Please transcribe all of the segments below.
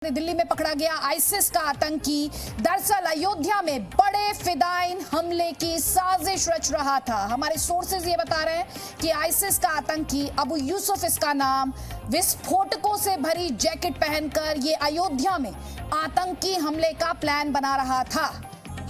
दिल्ली में पकड़ा गया आईसिस का आतंकी दरअसल अयोध्या में बड़े फिदाइन हमले की साजिश रच रहा था। हमारे सोर्सेज ये बता रहे हैं कि आईसिस का आतंकी अबू यूसुफ, इसका नाम, विस्फोटकों से भरी जैकेट पहनकर ये अयोध्या में आतंकी हमले का प्लान बना रहा था।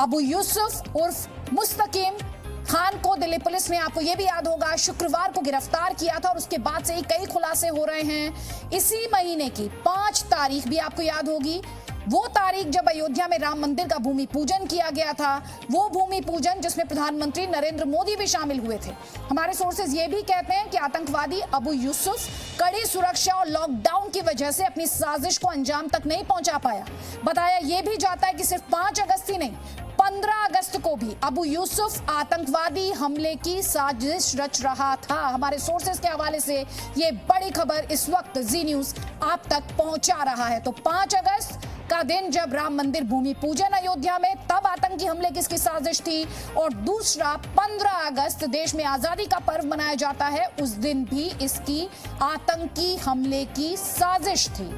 अबू यूसुफ उर्फ मुस्तकीम खान को दिल्ली पुलिस ने, आपको यह भी याद होगा, शुक्रवार को गिरफ्तार किया था और उसके बाद से ही कई खुलासे हो रहे हैं। इसी महीने की 5 तारीख भी आपको याद होगी, वो तारीख जब अयोध्या में राम मंदिर का भूमि पूजन किया गया था। वो भूमि पूजन जिसमें प्रधानमंत्री नरेंद्र मोदी भी शामिल हुए थे। हमारे सोर्सेज ये भी कहते हैं कि आतंकवादी अबू यूसुफ कड़ी सुरक्षा और लॉकडाउन की वजह से अपनी साजिश को अंजाम तक नहीं पहुंचा पाया। बताया यह भी जाता है कि सिर्फ 5 अगस्त ही नहीं, 15 अगस्त को भी अबू यूसुफ आतंकवादी हमले की साजिश रच रहा था। हमारे सोर्सेज के हवाले से ये बड़ी खबर इस वक्त जी न्यूज आप तक पहुंचा रहा है। तो 5 अगस्त का दिन जब राम मंदिर भूमि पूजन अयोध्या में, तब आतंकी हमले की इसकी साजिश थी। और दूसरा 15 अगस्त देश में आजादी का पर्व मनाया जाता है, उस दिन भी इसकी आतंकी हमले की साजिश थी।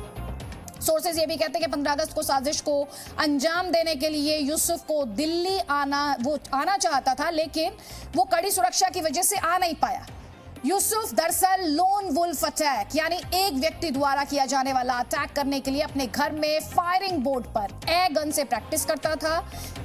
सोर्सेज ये भी कहते हैं कि 15 अगस्त को साजिश को अंजाम देने के लिए यूसुफ को दिल्ली आना चाहता था, लेकिन वो कड़ी सुरक्षा की वजह से आ नहीं पाया। यूसुफ दरअसल लोन वुल्फ अटैक यानी एक व्यक्ति द्वारा किया जाने वाला अटैक करने के लिए अपने घर में फायरिंग बोर्ड पर एयर गन से प्रैक्टिस करता था।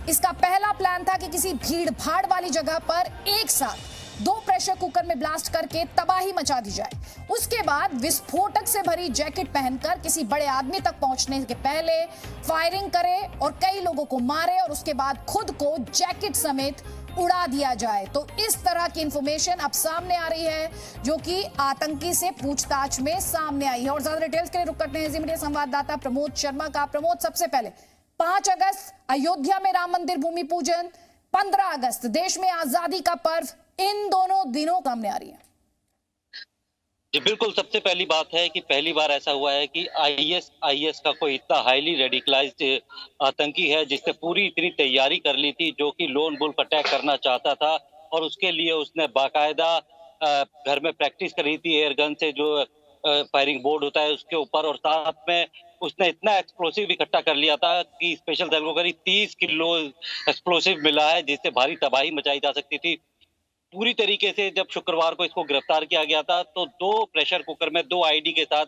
इसका पहला प्लान था कि किसी भीड़ भाड़ वाली जगह पर एक साथ 2 प्रेशर कुकर में ब्लास्ट करके तबाही मचा दी जाए। उसके बाद विस्फोटक से भरी जैकेट पहनकर किसी बड़े आदमी तक पहुंचने के पहले फायरिंग करे और कई लोगों को मारे और उसके बाद खुद को जैकेट समेत उड़ा दिया जाए। तो इस तरह की इंफॉर्मेशन अब सामने आ रही है, जो कि आतंकी से पूछताछ में सामने आई है। और ज्यादा डिटेल्स के लिए रुक करते हैं जी मीडिया संवाददाता प्रमोद शर्मा का। प्रमोद, सबसे पहले 5 अगस्त अयोध्या में राम मंदिर भूमि पूजन, 15 अगस्त देश में आजादी का पर्व, इन दोनों दिनों सामने आ रही है। जी बिल्कुल, सबसे पहली बात है कि पहली बार ऐसा हुआ है कि आईएस का कोई इतना हाईली रेडिकलाइज्ड आतंकी है जिसने पूरी इतनी तैयारी कर ली थी, जो कि लोन वुल्फ अटैक करना चाहता था। और उसके लिए उसने बाकायदा घर में प्रैक्टिस करी थी एयर गन से, जो फायरिंग बोर्ड होता है उसके ऊपर, और साथ में उसने इतना एक्सप्लोसिव इकट्ठा कर लिया था कि स्पेशल दल को करीब 30 किलो एक्सप्लोसिव मिला है, जिससे भारी तबाही मचाई जा सकती थी। पूरी तरीके से जब शुक्रवार को इसको गिरफ्तार किया गया था तो 2 प्रेशर कुकर में 2 आईडी के साथ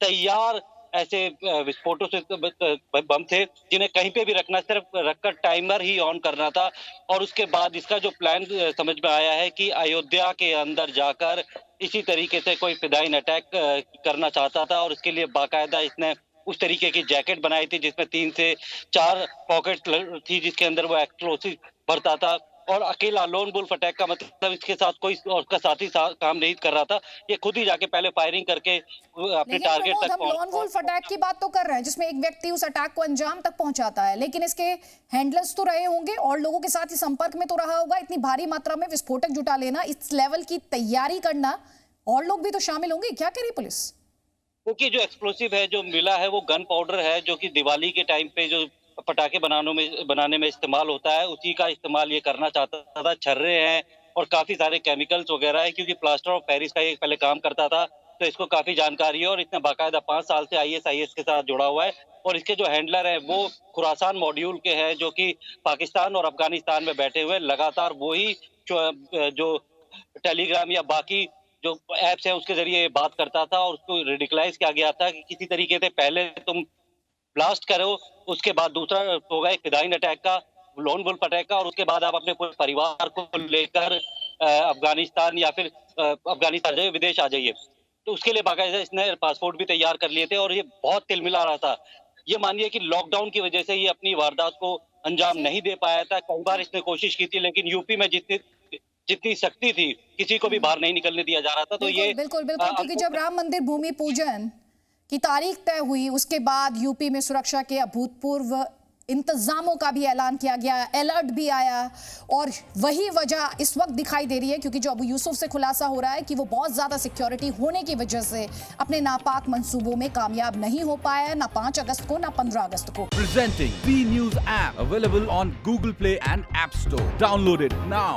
तैयार ऐसे विस्फोटों से बम थे, जिन्हें कहीं पे भी रखना, सिर्फ रखकर टाइमर ही ऑन करना था। और उसके बाद इसका जो प्लान समझ में आया है कि अयोध्या के अंदर जाकर इसी तरीके से कोई फिदाइन अटैक करना चाहता था। और उसके लिए बाकायदा इसने उस तरीके की जैकेट बनाई थी जिसमें 3 से 4 पॉकेट थी, जिसके अंदर वो एक्सप्लोसिव भरता था। और अकेला लोन वुल्फ अटैक का मतलब इसके साथ कोई और का साथी काम नहीं कर रहा था, ये खुद ही जाके पहले फायरिंग करके अपने टारगेट तक हम लोन वुल्फ अटैक की बात तो कर रहे हैं जिसमें एक व्यक्ति उस अटैक को अंजाम तक पहुंचाता है, लेकिन इसके हैंडलर्स तो रहे होंगे और लोगों के साथ ही संपर्क में तो रहा होगा। इतनी भारी मात्रा में विस्फोटक जुटा लेना, इस लेवल की तैयारी करना, और लोग भी तो शामिल होंगे। क्या कह रही पुलिस? क्योंकि जो एक्सप्लोसिव है जो मिला है वो गन पाउडर है, जो कि दिवाली के टाइम पे जो पटाखे बनाने में इस्तेमाल होता है, उसी का इस्तेमाल ये करना चाहता था। छर्रे हैं और काफी सारे केमिकल्स वगैरह है, क्योंकि प्लास्टर ऑफ पेरिस का ये पहले काम करता था, तो इसको काफी जानकारी है। और इसने बाकायदा 5 साल से आईएस के साथ जुड़ा हुआ है। और इसके जो हैंडलर है वो खुरासान मॉड्यूल के हैं, जो कि पाकिस्तान और अफगानिस्तान में बैठे हुए लगातार वही जो टेलीग्राम या बाकी जो एप्स है उसके जरिए बात करता था। और उसको रेडिकलाइज किया गया था कि किसी तरीके से पहले तुम ब्लास्ट करो, उसके बाद दूसरा होगा एक फिदाइन अटैक का, लोन वुल्फ अटैक का, और उसके बाद आप अपने पूरे परिवार को लेकर अफगानिस्तान या फिर अफगानिस्तान जाइए, विदेश आ जाइए। तो उसके लिए बाकायदा इसने पासपोर्ट भी तैयार कर लिए थे। और ये बहुत तिलमिला रहा था। ये मानिए कि लॉकडाउन की वजह से ये अपनी वारदात को अंजाम नहीं दे पाया था। कई बार इसने कोशिश की थी, लेकिन यूपी में जितनी शक्ति थी किसी को भी बाहर नहीं निकलने दिया जा रहा था। तो ये बिल्कुल क्योंकि जब राम मंदिर भूमि पूजन की तारीख तय हुई, उसके बाद यूपी में सुरक्षा के अभूतपूर्व इंतजामों का भी ऐलान किया गया, अलर्ट भी आया। और वही वजह इस वक्त दिखाई दे रही है, क्योंकि जो अबू यूसुफ से खुलासा हो रहा है कि वो बहुत ज्यादा सिक्योरिटी होने की वजह से अपने नापाक मंसूबों में कामयाब नहीं हो पाया, ना 5 अगस्त को ना 15 अगस्त को। Presenting B News app available on Google Play and App Store. Download it now.